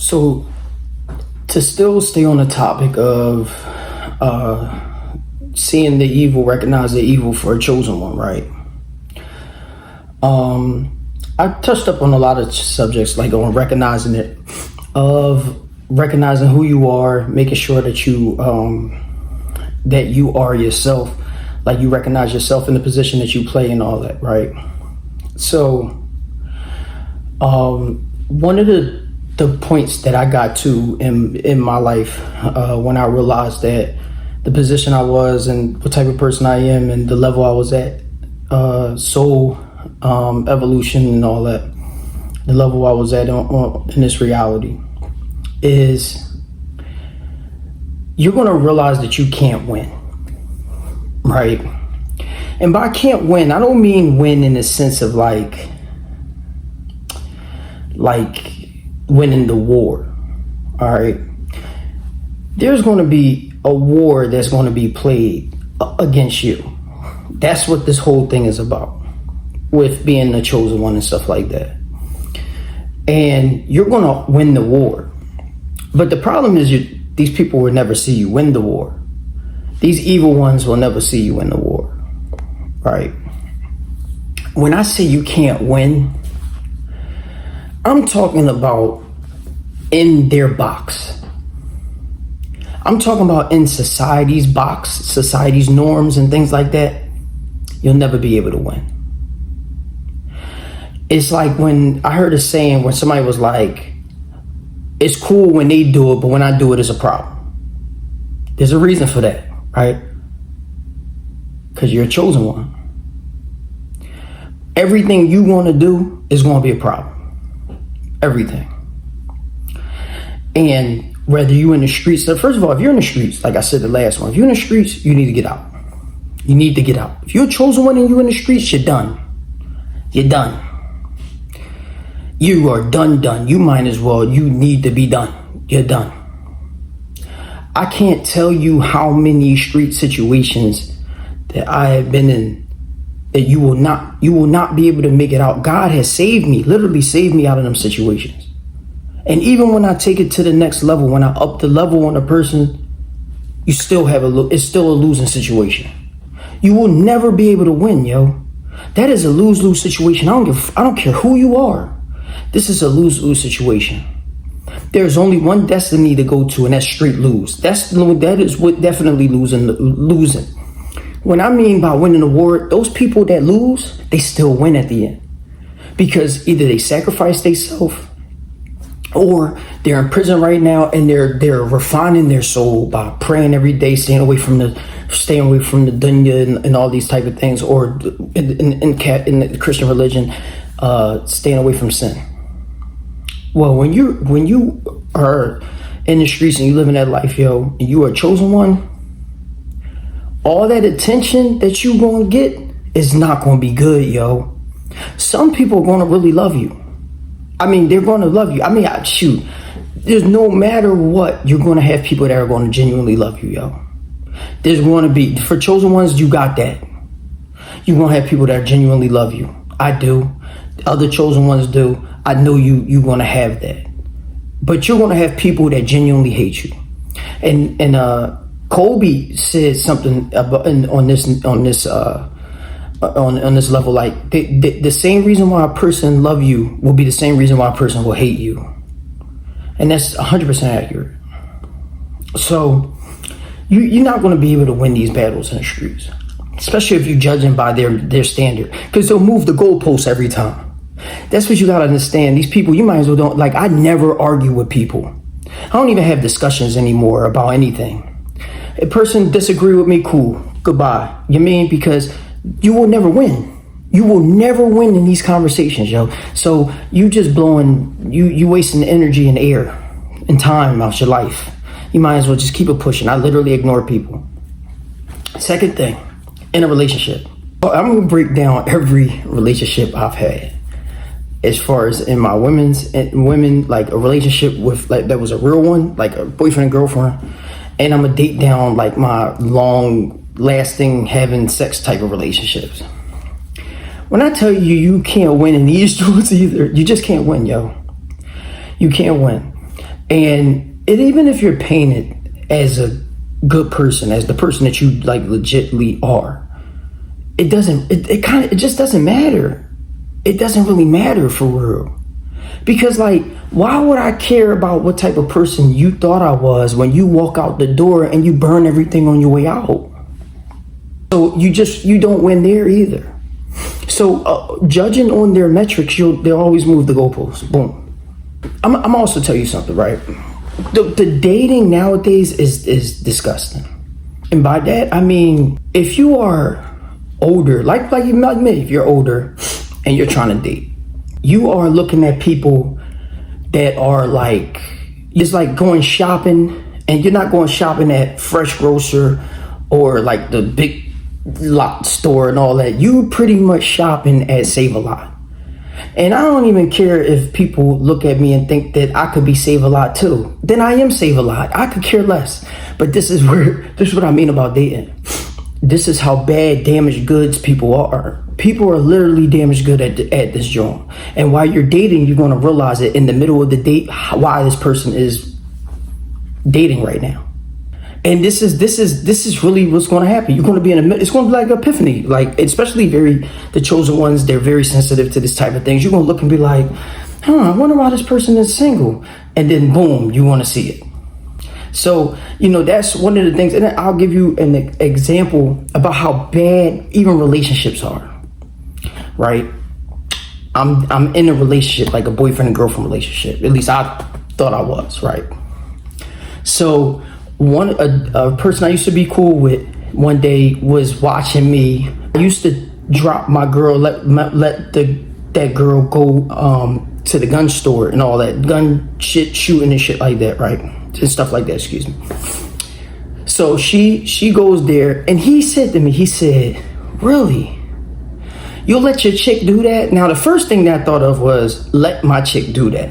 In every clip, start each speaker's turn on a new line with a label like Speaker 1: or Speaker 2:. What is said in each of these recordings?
Speaker 1: So to still stay on the topic of seeing the evil, recognize the evil for a chosen one, right? I touched up on a lot of subjects, like on recognizing it, of recognizing who you are, making sure that you are yourself, like you recognize yourself in the position that you play and all that, right? So one of the points that I got to in my life when I realized that the position I was and what type of person I am and the level I was at, soul evolution and all that, the level I was at in this reality, is you're going to realize that you can't win, right? And by can't win, I don't mean win in the sense of like winning the war, all right? There's going to be a war that's going to be played against you. That's what this whole thing is about, with being the chosen one and stuff like that. And you're going to win the war. But the problem is these people will never see you win the war. These evil ones will never see you win the war, right? When I say you can't win, I'm talking about in their box. I'm talking about in society's box, society's norms and things like that. You'll never be able to win. It's like when I heard a saying where somebody was like, it's cool when they do it, but when I do it, it's a problem. There's a reason for that, right? Because you're a chosen one. Everything you want to do is going to be a problem. Everything. And whether you in the streets, so first of all, if you're in the streets, like I said the last one, if you're in the streets, you need to get out. You need to get out. If you're a chosen one and you're in the streets, you're done. You're done. You are done. You might as well, you need to be done. You're done. I can't tell you how many street situations that I have been in that you will not be able to make it out. God has saved me, literally saved me out of them situations. And even when I take it to the next level, when I up the level on a person, you still have it's still a losing situation. You will never be able to win, yo. That is a lose-lose situation. I don't care who you are. This is a lose-lose situation. There's only one destiny to go to, and that's straight lose. That is what definitely losing. When I mean by winning the war, those people that lose, they still win at the end. Because either they sacrifice themselves, or they're in prison right now and they're refining their soul by praying every day, staying away from the dunya and all these type of things, or in the Christian religion, staying away from sin. Well, when you are in the streets and you live in that life, yo, and you are a chosen one, all that attention that you gonna get is not gonna be good, yo. Some people are gonna really love you. I mean, they're gonna love you. I mean, shoot, there's no matter what, you're gonna have people that are gonna genuinely love you, yo. There's gonna be, for chosen ones, you got that. You're gonna have people that genuinely love you. I do. Other chosen ones do. I know you're gonna have that. But you're gonna have people that genuinely hate you. And Kobe said something about on this level, like the same reason why a person love you will be the same reason why a person will hate you. And that's 100% accurate. So you're not going to be able to win these battles in the streets, especially if you're judging by their standard, because they'll move the goalposts every time. That's what you got to understand. These people, you might as well don't, like, I never argue with people. I don't even have discussions anymore about anything. A person disagree with me, cool, goodbye. You mean, because you will never win. You will never win in these conversations, yo. So you just you wasting energy and air and time out your life. You might as well just keep it pushing. I literally ignore people. Second thing, in a relationship. I'm gonna break down every relationship I've had. As far as in my women, like a relationship with, like, that was a real one, like a boyfriend and girlfriend. And I'm gonna date down like my long lasting having sex type of relationships. When I tell you, you can't win in these dudes either, you just can't win, yo. You can't win. And even if you're painted as a good person, as the person that you like legitimately are, it just doesn't matter. It doesn't really matter for real. Because like, why would I care about what type of person you thought I was when you walk out the door and you burn everything on your way out? So you don't win there either. So judging on their metrics, they'll always move the goalposts. Boom. I'm also tell you something, right? The dating nowadays is disgusting. And by that, I mean, if you are older, like me, if you're older and you're trying to date, you are looking at people that are like, it's like going shopping, and you're not going shopping at Fresh Grocer or like the big lot store and all that. You pretty much shopping at Save a Lot. And I don't even care if people look at me and think that I could be Save a Lot too. Then I am Save a Lot. I could care less. But this is what I mean about dating. This is how bad damaged goods people are. People are literally damaged good at this joint. And while you're dating, you're going to realize it in the middle of the date why this person is dating right now. And this is really what's going to happen. You're going to be it's going to be like an epiphany. Like, especially the chosen ones, they're very sensitive to this type of things. You're going to look and be like, I wonder why this person is single. And then boom, you want to see it. So, that's one of the things. And then I'll give you an example about how bad even relationships are. Right? I'm in a relationship, like a boyfriend and girlfriend relationship. At least I thought I was, right? So a person I used to be cool with one day was watching me. I used to drop my girl, let that girl go to the gun store and all that gun shit, shooting and shit like that, right? And stuff like that, excuse me. So she goes there, and he said to me, he said, really? You'll let your chick do that? Now, the first thing that I thought of was, let my chick do that.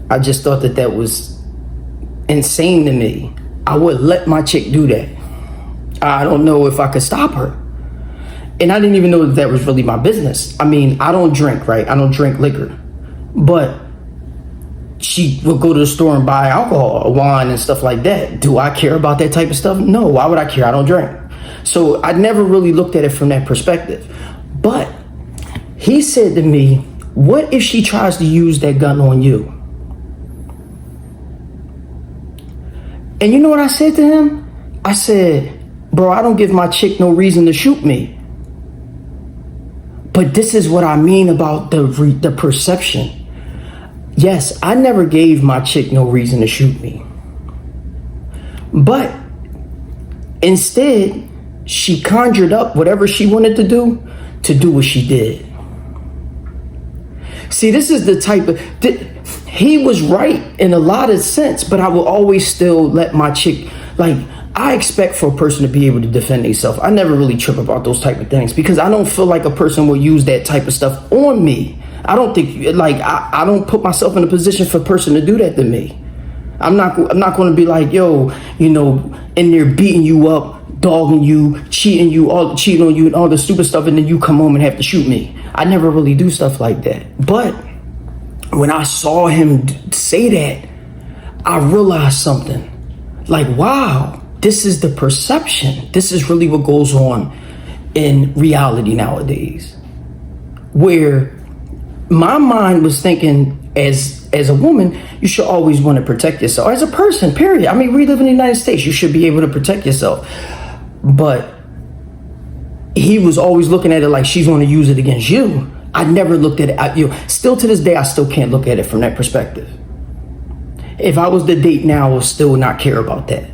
Speaker 1: I just thought that was insane to me. I would let my chick do that. I don't know if I could stop her. And I didn't even know that was really my business. I mean, I don't drink, right? I don't drink liquor. But she would go to the store and buy alcohol, wine and stuff like that. Do I care about that type of stuff? No, why would I care? I don't drink. So I never really looked at it from that perspective. But he said to me, what if she tries to use that gun on you? And you know what I said to him? I said, bro, I don't give my chick no reason to shoot me. But this is what I mean about the perception. Yes, I never gave my chick no reason to shoot me. But instead, she conjured up whatever she wanted to do what she did. See, this is the type of... He was right in a lot of sense, but I will always still let my chick... Like, I expect for a person to be able to defend themselves. I never really trip about those type of things because I don't feel like a person will use that type of stuff on me. I don't think, like, I don't put myself in a position for a person to do that to me. I'm not going to be like, yo, in there beating you up, dogging you, cheating on you and all the stupid stuff, and then you come home and have to shoot me. I never really do stuff like that. But when I saw him say that, I realized something. Like, wow, this is the perception. This is really what goes on in reality nowadays. Where my mind was thinking, as a woman, you should always want to protect yourself. As a person, period. I mean, we live in the United States. You should be able to protect yourself. But he was always looking at it like she's going to use it against you. I never looked at it. Still to this day, I still can't look at it from that perspective. If I was to date now, I would still not care about that.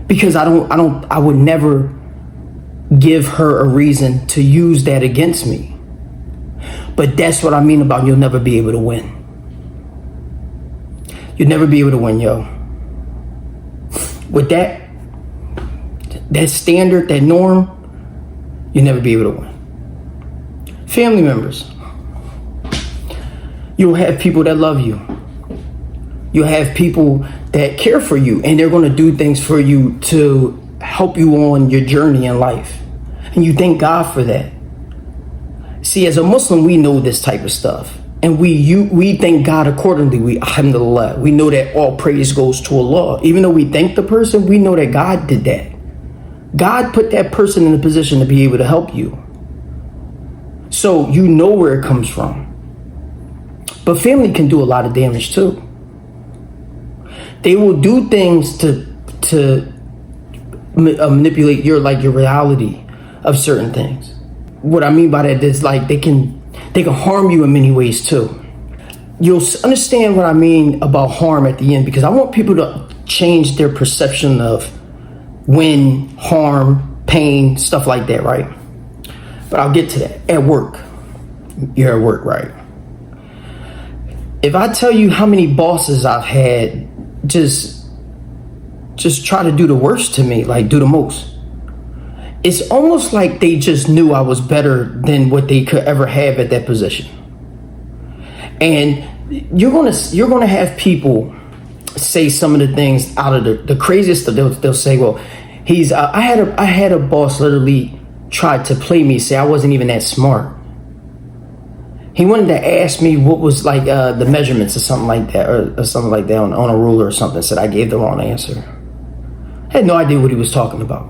Speaker 1: Because I would never give her a reason to use that against me. But that's what I mean about you'll never be able to win. You'll never be able to win, yo. With that standard, that norm, you'll never be able to win. Family members. You'll have people that love you. You'll have people that care for you, and they're going to do things for you to help you on your journey in life. And you thank God for that. See, as a Muslim, we know this type of stuff. And we thank God accordingly. We, alhamdulillah, we know that all praise goes to Allah. Even though we thank the person, we know that God did that. God put that person in a position to be able to help you. So you know where it comes from. But family can do a lot of damage too. They will do things to manipulate your reality of certain things. What I mean by that is like they can harm you in many ways too. You'll understand what I mean about harm at the end, because I want people to change their perception of when, harm, pain, stuff like that, right? But I'll get to that. At work. You're at work, right? If I tell you how many bosses I've had just try to do the worst to me, like do the most, it's almost like they just knew I was better than what they could ever have at that position. And you're gonna have people say some of the things out of the craziest stuff. They'll say, well, I had a boss literally tried to play me, say I wasn't even that smart. He wanted to ask me what was like the measurements or something like that, on a ruler or something. Said I gave the wrong answer. I had no idea what he was talking about.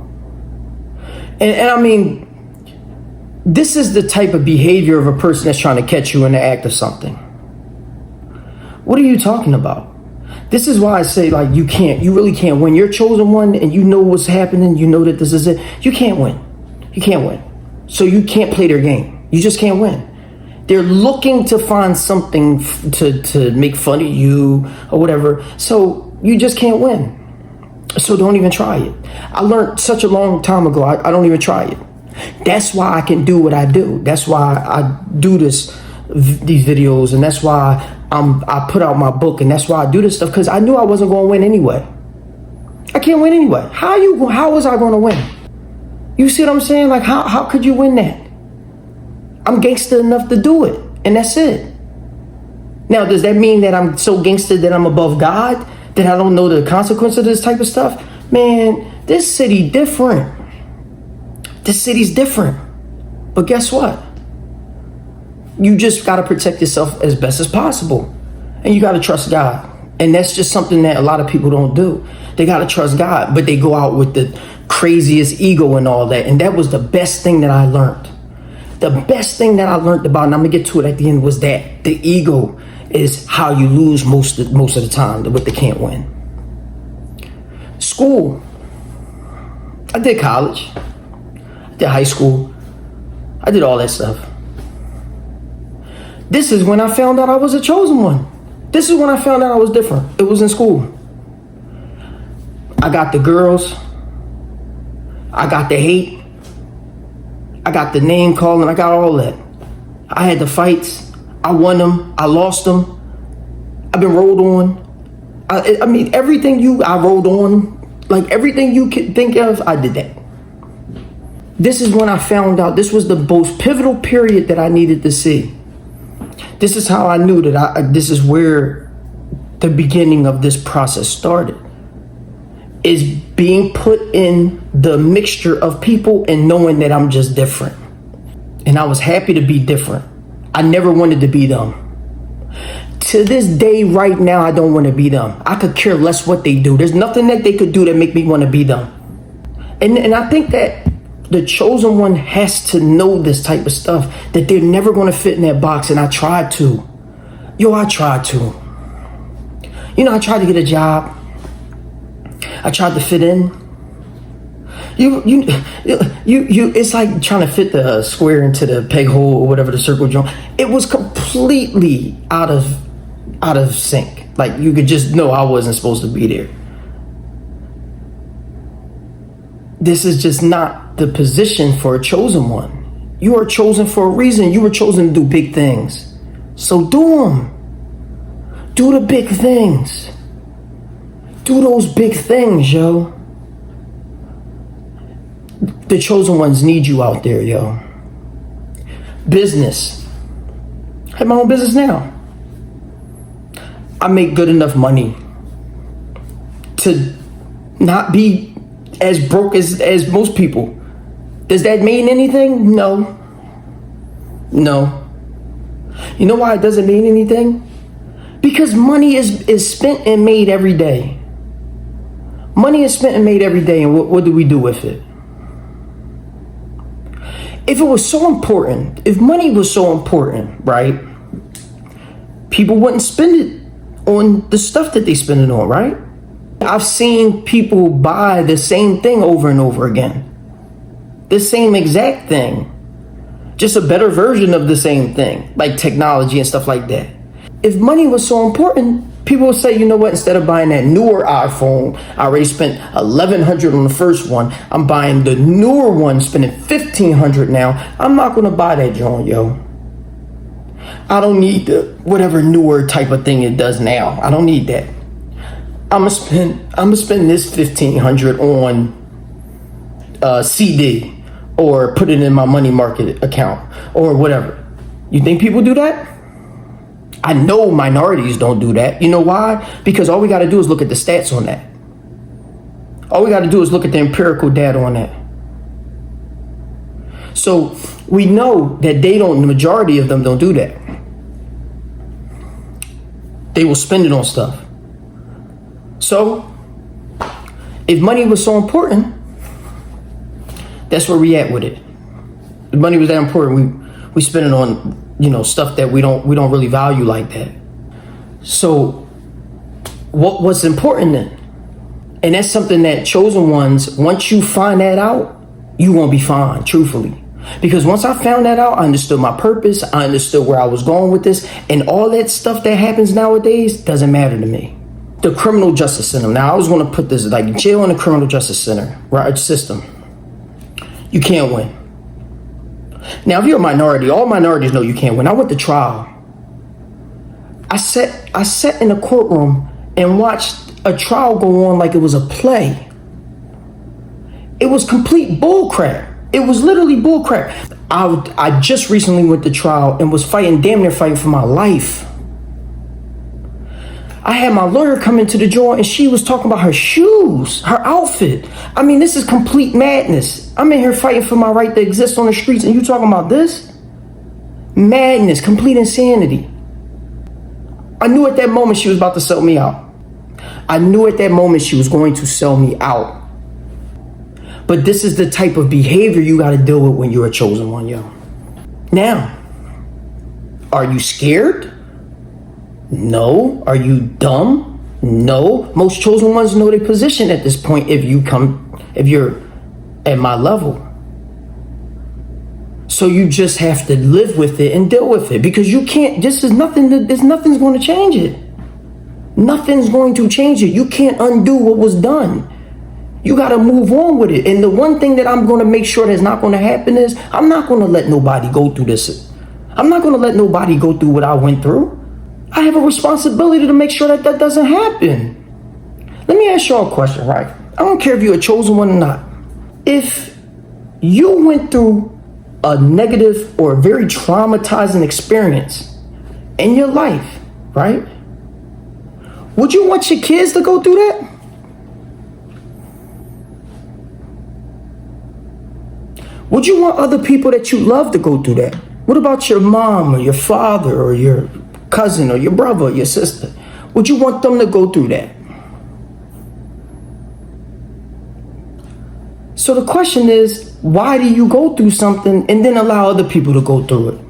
Speaker 1: And I mean, this is the type of behavior of a person that's trying to catch you in the act of something. What are you talking about? This is why I say, like, you really can't win. You're chosen one and you know what's happening. You know that this is it. You can't win. You can't win. So you can't play their game. You just can't win. They're looking to find something to make fun of you or whatever. So you just can't win. So don't even try it. I learned such a long time ago, I don't even try it. That's why I can do what I do. That's why I do these videos, and that's why I put out my book, and that's why I do this stuff, because I knew I wasn't going to win anyway. I can't win anyway. How was I going to win? You see what I'm saying? Like, how could you win that? I'm gangster enough to do it, and that's it. Now, does that mean that I'm so gangster that I'm above God, that I don't know the consequence of this type of stuff? Man, this city different. This city's different. But guess what? You just got to protect yourself as best as possible. And you got to trust God. And that's just something that a lot of people don't do. They got to trust God, but they go out with the craziest ego and all that. And that was the best thing that I learned. The best thing that I learned about, and I'm going to get to it at the end, was that the ego is how you lose most of the time, what they can't win. School. I did college. I did high school. I did all that stuff. This is when I found out I was a chosen one. This is when I found out I was different. It was in school. I got the girls. I got the hate. I got the name calling. I got all that. I had the fights. I won them. I lost them. I've been rolled on. I mean, I rolled on. Like, everything you could think of, I did that. This is when I found out this was the most pivotal period that I needed to see. This is how I knew that this is where the beginning of this process started. Is being put in the mixture of people and knowing that I'm just different. And I was happy to be different. I never wanted to be them. To this day, right now, I don't want to be them. I could care less what they do. There's nothing that they could do that make me want to be them. And I think that the chosen one has to know this type of stuff, that they're never going to fit in that box. And I tried to. I tried to. I tried to get a job. I tried to fit in. It's like trying to fit the square into the peg hole or whatever, the circle joint. It was completely out of sync. Like, you could just know I wasn't supposed to be there. This is just not the position for a chosen one. You are chosen for a reason. You were chosen to do big things. So do them. Do the big things. Do those big things, yo. The chosen ones need you out there, yo. Business. I have my own business now. I make good enough money to not be as broke as most people. Does that mean anything? No. You know why it doesn't mean anything? Because money is spent and made every day. Money is spent and made every day, and what do we do with it? If it was so important, if money was so important, right? People wouldn't spend it on the stuff that they spend it on, right? I've seen people buy the same thing over and over again. The same exact thing. Just a better version of the same thing, like technology and stuff like that. If money was so important, people would say, you know what, instead of buying that newer iPhone, I already spent $1,100 on the first one. I'm buying the newer one, spending $1,500 now. I'm not going to buy that joint, yo. I don't need the whatever newer type of thing it does now. I don't need that. I'm gonna spend this $1,500 on CD, or put it in my money market account or whatever. You think people do that? I know minorities don't do that. You know why? Because all we got to do is look at the stats on that. All we got to do is look at the empirical data on that. So we know that the majority of them don't do that. They will spend it on stuff. So if money was so important, that's where we at with it. If money was that important, we spend it on, stuff that we don't really value like that. So what's important then? And that's something that chosen ones, once you find that out, you won't be fine, truthfully. Because once I found that out, I understood my purpose, I understood where I was going with this, and all that stuff that happens nowadays doesn't matter to me. The criminal justice system. Now, I was going to put this like jail and the criminal justice center, right? System. You can't win. Now, if you're a minority, all minorities know you can't win. I went to trial. I sat in a courtroom and watched a trial go on like it was a play. It was complete bullcrap. It was literally bullcrap. I just recently went to trial and was damn near fighting for my life. I had my lawyer come into the joint and she was talking about her shoes, her outfit. I mean, this is complete madness. I'm in here fighting for my right to exist on the streets and you talking about this? Madness, complete insanity. I knew at that moment she was about to sell me out. I knew at that moment she was going to sell me out. But this is the type of behavior you got to deal with when you're a chosen one, yo. Now, are you scared? No. Are you dumb? No. Most chosen ones know their position at this point if you're at my level. So you just have to live with it and deal with it because you can't, nothing's going to change it. Nothing's going to change it. You can't undo what was done. You got to move on with it. And the one thing that I'm going to make sure that's not going to happen is I'm not going to let nobody go through this. I'm not going to let nobody go through what I went through. I have a responsibility to make sure that doesn't happen. Let me ask y'all a question, right? I don't care if you're a chosen one or not. If you went through a negative or a very traumatizing experience in your life, right? Would you want your kids to go through that? Would you want other people that you love to go through that? What about your mom or your father or your cousin or your brother or your sister? Would you want them to go through that? So the question is, why do you go through something and then allow other people to go through it?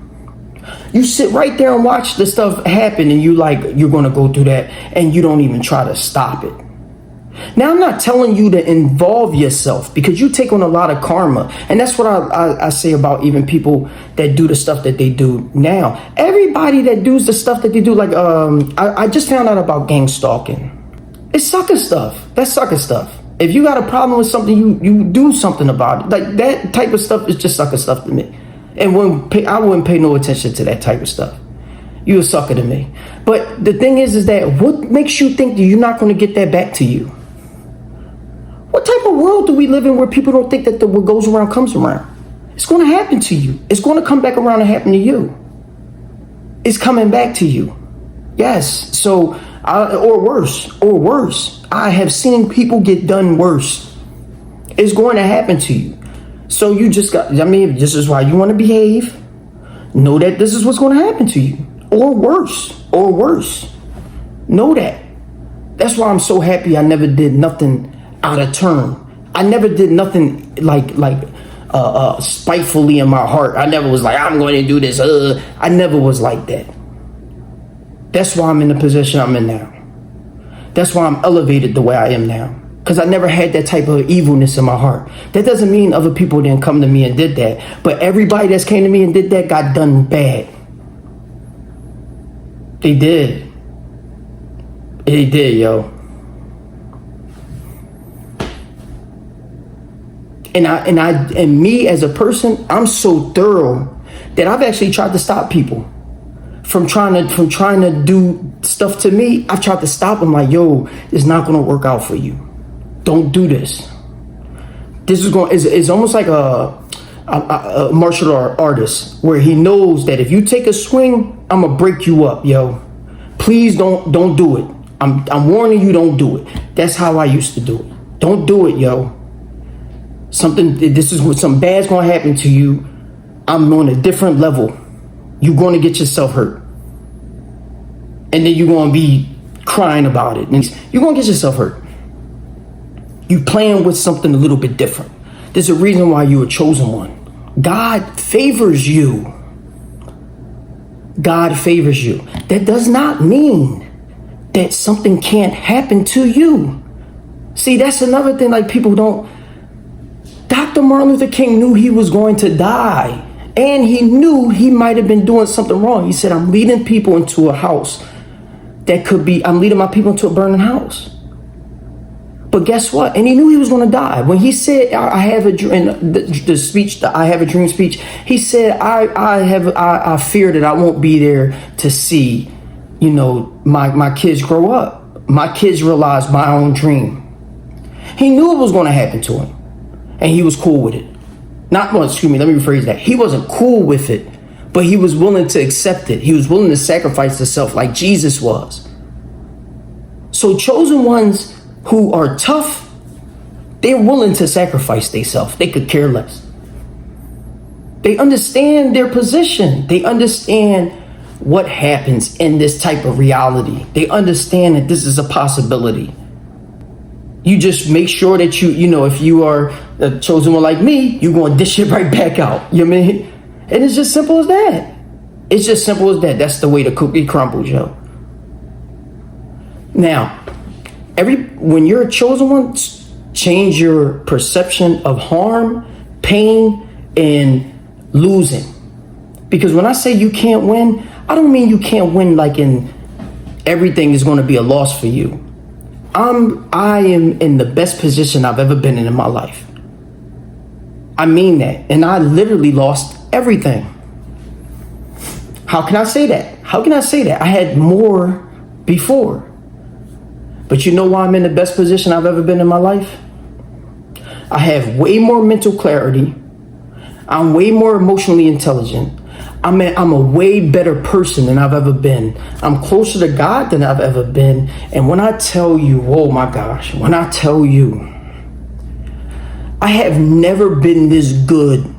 Speaker 1: You sit right there and watch the stuff happen and you're going to go through that and you don't even try to stop it. Now, I'm not telling you to involve yourself because you take on a lot of karma. And that's what I say about even people that do the stuff that they do now. Everybody that does the stuff that they do, like I just found out about gang stalking. It's Suckas stuff. That's Suckas stuff. If you got a problem with something, you do something about it. Like that type of stuff is just Suckas stuff to me. And I wouldn't pay no attention to that type of stuff. You're a sucker to me. But the thing is that what makes you think that you're not going to get that back to you? What type of world do we live in where people don't think that what goes around comes around? It's going to happen to you. It's going to come back around and happen to you. It's coming back to you. Yes. So, or worse. I have seen people get done worse. It's going to happen to you. So you just this is why you want to behave. know that this is what's going to happen to you, or worse. Know that. That's why I'm so happy I never did nothing out of turn. I never did nothing like spitefully in my heart. I never was like, I'm going to do this. I never was like that. That's why I'm in the position I'm in now. That's why I'm elevated the way I am now. Because I never had that type of evilness in my heart. That doesn't mean other people didn't come to me and did that. But everybody that's came to me and did that got done bad. They did. They did, yo. And me as a person, I'm so thorough that I've actually tried to stop people from trying to do stuff to me. I've tried to stop them, like, yo, it's not gonna work out for you. Don't do this. This is going. It's almost like a martial artist where he knows that if you take a swing, I'm gonna break you up, yo. Please don't do it. I'm warning you, don't do it. That's how I used to do it. Don't do it, yo. This is what something bad's gonna happen to you. I'm on a different level. You're gonna get yourself hurt. And then you're gonna be crying about it. And you're gonna get yourself hurt. You playing with something a little bit different. There's a reason why you were chosen one. God favors you. God favors you. That does not mean that something can't happen to you. See, that's another thing, like, people don't. Dr. Martin Luther King knew he was going to die, and he knew he might have been doing something wrong. He said, I'm leading people into a house I'm leading my people into a burning house. But guess what? And he knew he was going to die. When he said, I have a dream, the speech, the I have a dream speech, he said, I fear that I won't be there to see, my kids grow up. My kids realize my own dream. He knew it was going to happen to him. And he was cool with it. Let me rephrase that. He wasn't cool with it, but he was willing to accept it. He was willing to sacrifice himself like Jesus was. So chosen ones who are tough, they're willing to sacrifice themselves. They could care less. They understand their position. They understand what happens in this type of reality. They understand that this is a possibility. You just make sure that if you are a chosen one like me, you're going to dish it right back out. You know what I mean? And it's just simple as that. It's just simple as that. That's the way the cookie crumbles, yo. Now, when you're a chosen one, change your perception of harm, pain, and losing. Because when I say you can't win, I don't mean you can't win like in everything is going to be a loss for you. I am in the best position I've ever been in my life. I mean that. And I literally lost everything. How can I say that? I had more before. But you know why I'm in the best position I've ever been in my life? I have way more mental clarity. I'm way more emotionally intelligent. I'm a way better person than I've ever been. I'm closer to God than I've ever been. And when I tell you, oh my gosh, I have never been this good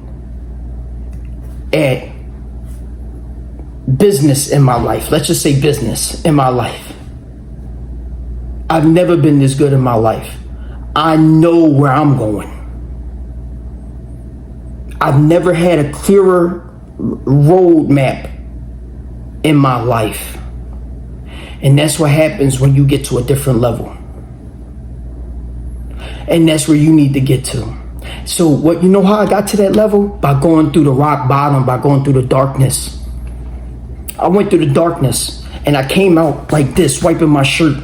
Speaker 1: at business in my life. Let's just say business in my life. I've never been this good in my life. I know where I'm going. I've never had a clearer roadmap in my life. And that's what happens when you get to a different level. And that's where you need to get to. So how I got to that level? By going through the rock bottom, by going through the darkness. I went through the darkness and I came out like this, wiping my shirt,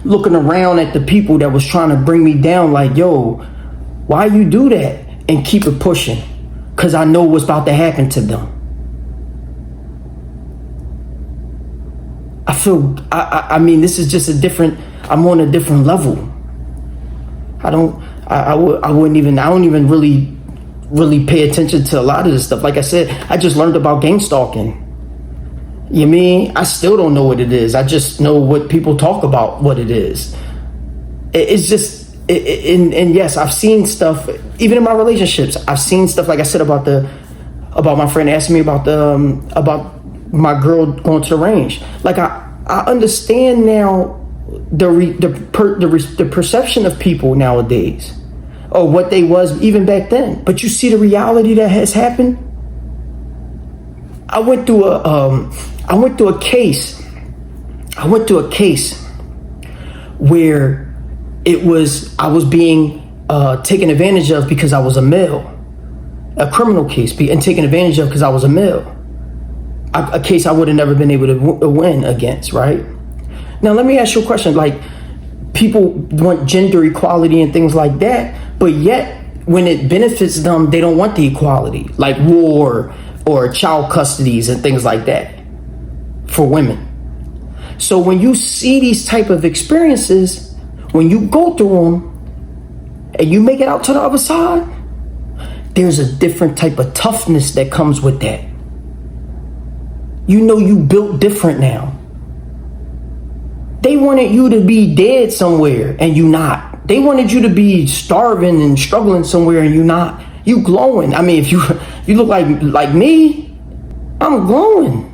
Speaker 1: looking around at the people that was trying to bring me down, like, yo, why you do that? And keep it pushing, because I know what's about to happen to them. I mean, this is just I'm on a different level. I don't even really pay attention to a lot of this stuff. Like I said, I just learned about gang stalking. You mean, I still don't know what it is. I just know what people talk about, what it is. It's just, and yes, I've seen stuff, even in my relationships, I've seen stuff, like I said, about the about my friend asking me about about my girl going to the range. Like I understand now the perception of people nowadays, or what they was even back then. But you see the reality that has happened. I went through a case where I was being taken advantage of because I was a male. A criminal case and taken advantage of because I was a male. A case I would have never been able to win against, right? Now, let me ask you a question. Like, people want gender equality and things like that, but yet when it benefits them, they don't want the equality, like war or child custodies and things like that for women. So when you see these type of experiences, when you go through them and you make it out to the other side, there's a different type of toughness that comes with that. You know you built different now. They wanted you to be dead somewhere and you not. They wanted you to be starving and struggling somewhere and you not. You glowing. I mean, if you look like me, I'm glowing.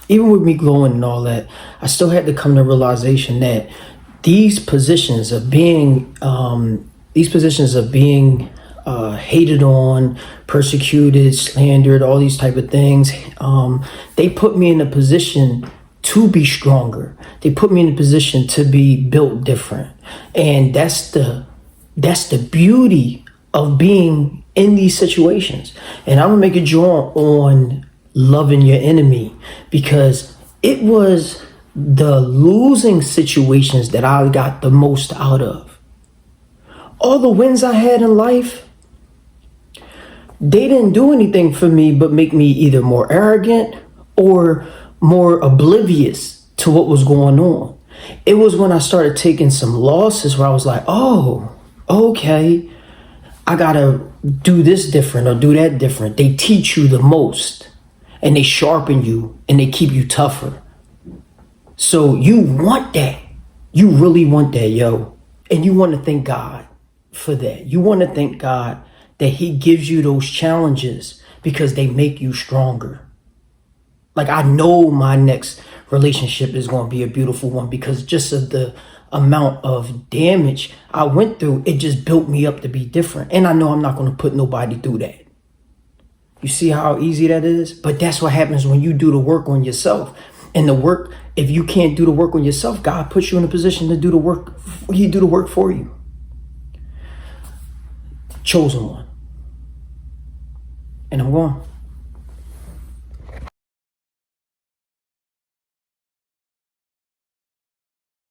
Speaker 1: Even with me glowing and all that, I still had to come to realization that these positions of being hated on, persecuted, slandered, all these type of things, they put me in a position to be stronger. They put me in a position to be built different. And that's the beauty of being in these situations. And I'm gonna make a draw on loving your enemy, because it was the losing situations that I got the most out of. All the wins I had in life, they didn't do anything for me but make me either more arrogant or more oblivious to what was going on. It was when I started taking some losses where I was like, oh, okay, I gotta do this different or do that different. They teach you the most and they sharpen you and they keep you tougher. So you want that. You really want that, yo. And you want to thank God for that. You want to thank God that he gives you those challenges because they make you stronger. Like, I know my next relationship is going to be a beautiful one because just of the amount of damage I went through, it just built me up to be different. And I know I'm not going to put nobody through that. You see how easy that is? But that's what happens when you do the work on yourself. And the work, if you can't do the work on yourself, God puts you in a position to do the work. He do the work for you. Chosen one. And I'm going.